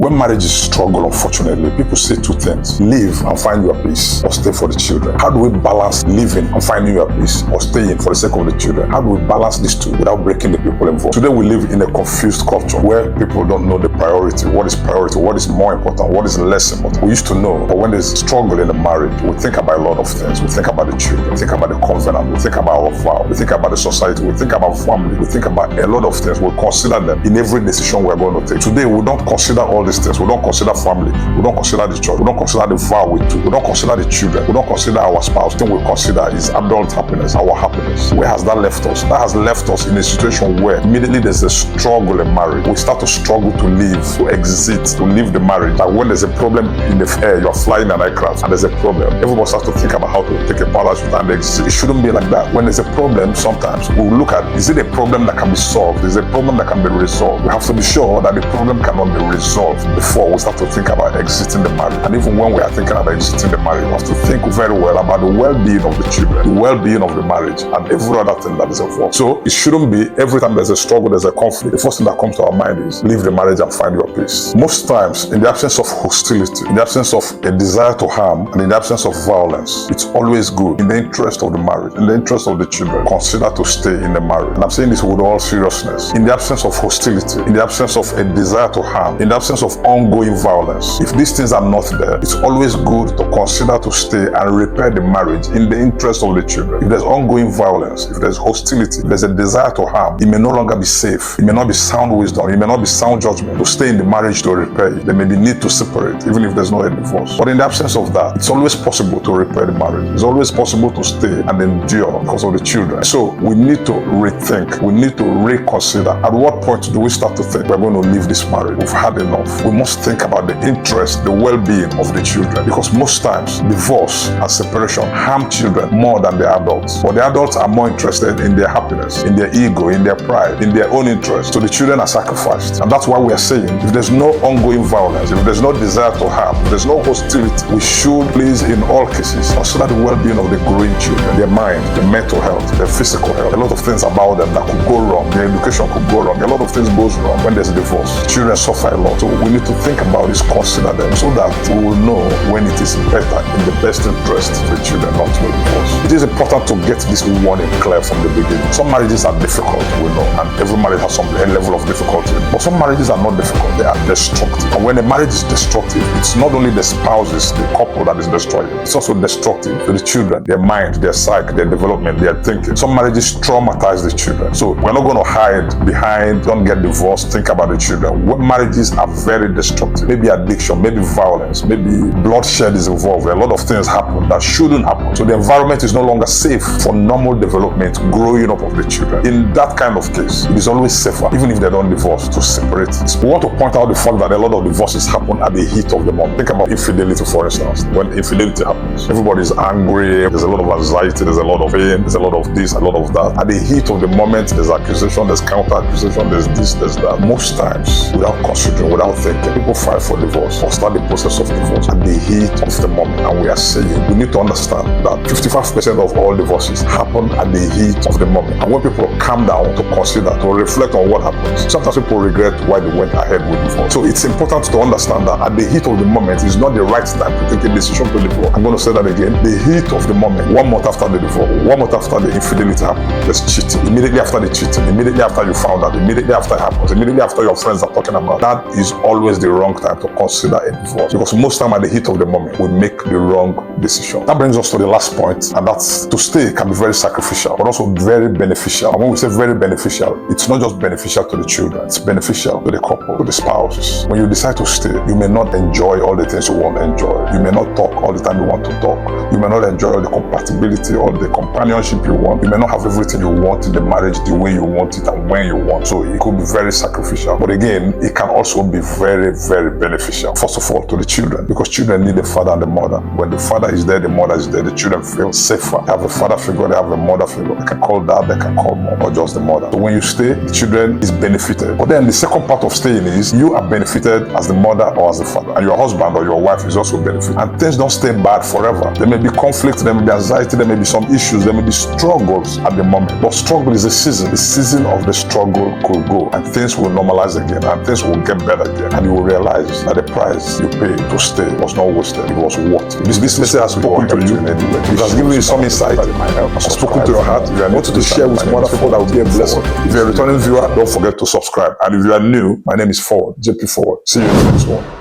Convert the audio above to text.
When marriage is struggle, unfortunately, people say two things: live and find your peace, or stay for the children. How do we balance living and finding your peace, or staying for the sake of the children? How do we balance these two without breaking the people involved? Today we live in a confused culture where people don't know the priority, what is more important, what is less important. We used to know, but when there's struggle in the marriage, we think about a lot of things. We think about the children, we think about the covenant, we think about our vow, we think about the society, we think about family, we think about a lot of things. We consider them in every decision we're going to take. Today we don't consider all these things. We don't consider family, we don't consider the church, we don't consider the vow we took, we don't consider the children, we don't consider our spouse. The thing we consider is adult happiness, our happiness. Where has that left us? That has left us in a situation where immediately there's a struggle in marriage. We start to struggle to live, to exit, to leave the marriage. Like when there's a problem in the air, you're flying an aircraft and there's a problem, everybody starts to think about how to take a parachute and exit. It shouldn't be like that. When there's a problem, sometimes we'll look at, is it a problem that can be solved? Is it a problem that can be resolved? We have to be sure that the problem cannot be resolved before we start to think about exiting the marriage. And even when we are thinking about exiting the marriage, we have to think very well about the well-being of the children, the well-being of the marriage, and every other thing that is involved. So it shouldn't be every time there's a struggle, there's a conflict, the first thing that comes to our mind is leave the marriage and find your peace. Most times, in the absence of hostility, in the absence of a desire to harm, and in the absence of violence, it's always good, in the interest of the marriage, in the interest of the children, consider to stay in the marriage. And I'm saying this with all seriousness. In the absence of hostility, in the absence of a desire to harm, in the absence of ongoing violence, if these things are not there, it's always good to consider to stay and repair the marriage in the interest of the children. If there's ongoing violence, if there's hostility, if there's a desire to harm, it may no longer be safe. It may not be sound wisdom. It may not be sound judgment to stay in the marriage to repair it. There may be need to separate, even if there's no a divorce. But in the absence of that, it's always possible to repair the marriage. It's always possible to stay and endure because of the children. So we need to rethink. We need to reconsider. At what point do we start to think we're going to leave this marriage? We've had enough. We must think about the interest, the well-being of the children. Because most times, divorce and separation harm children more than the adults. But the adults are more interested in their happiness, in their ego, in their pride, in their own interest. So the children are sacrificed. And that's why we are saying, if there's no ongoing violence, if there's no desire to harm, if there's no hostility, we should please, in all cases, consider the well-being of the growing children, their mind, their mental health, their physical health. A lot of things about them that could go wrong. Their education could go wrong. A lot of things goes wrong when there's a divorce. Children suffer a lot. So we need to think about this, consider them, so that we will know when it is better in the best interest of the children not to divorce. It is important to get this warning clear from the beginning. Some marriages are difficult, we know, and every marriage has some level of difficulty. But some marriages are not difficult, they are destructive. And when a marriage is destructive, it's not only the spouses, the couple that is destroyed, it's also destructive to the children, their mind, their psyche, their development, their thinking. Some marriages traumatize the children. So we're not going to hide behind, don't get divorced, think about the children. When marriages are very destructive, maybe addiction, maybe violence, maybe bloodshed is involved, a lot of things happen that shouldn't happen. So the environment is no longer safe for normal development, growing up of the children. In that kind of case, it is always safer, even if they don't divorce, to separate it. We want to point out the fact that a lot of divorces happen at the heat of the moment. Think about infidelity, for instance. When infidelity happens, everybody is angry, there's a lot of anxiety, there's a lot of pain, there's a lot of this, a lot of that. At the heat of the moment, there's accusation, there's counter-accusation, there's this, there's that. Most times, without considering, without thinking, people file for divorce or start the process of divorce at the heat of the moment. And we are saying, we need to understand that 55% of all divorces happen at the heat of the moment. And when people calm down to consider, to reflect on what happens, sometimes people regret why they went ahead with divorce. So it's important to understand that at the heat of the moment is not the right time to take a decision to divorce. I'm going to say that again. The heat of the moment, 1 month after the divorce, 1 month after the infidelity happened, there's cheating. Immediately after the cheating, immediately after you found out, immediately after it happens, immediately after your friends are talking about, that is always the wrong time to consider a divorce. Because most time at the heat of the moment, we make the wrong decision. That brings us to the last point, and that's to stay can be very sacrificial, but also very beneficial. And when we say very beneficial, it's not just beneficial to the children, it's beneficial to the couple, to the spouses. When you decide to stay, you may not enjoy all the things you want to enjoy. You may not talk all the time you want to talk. You may not enjoy all the compatibility or the companionship you want. You may not have everything you want in the marriage the way you want it and when you want. So it could be very sacrificial. But again, it can also be very, very beneficial. First of all, to the children, because children need the father and the mother. When the father is there, the mother is there, the children feel safer. They have a father figure, they have a mother figure. They can call dad, they can call mom, or just the mother. So when you stay, the children is benefited. But then the second part of staying is you are benefited as the mother or as the father. And your husband or your wife is also benefited. And things don't stay bad forever. There may be conflict, there may be anxiety, there may be some issues, there may be struggles at the moment. But struggle is a season. The season of the struggle could go and things will normalize again and things will get better again. and you will realize that the price you pay to stay was not wasted. It was worth it. This message has spoken to you. It has given you some insight. It has spoken to your heart. If you wanted to share with some other people, that would be a blessing. If you're a returning viewer, don't forget to subscribe. And if you are new, my name is Ford, JP Ford. See you in the next one.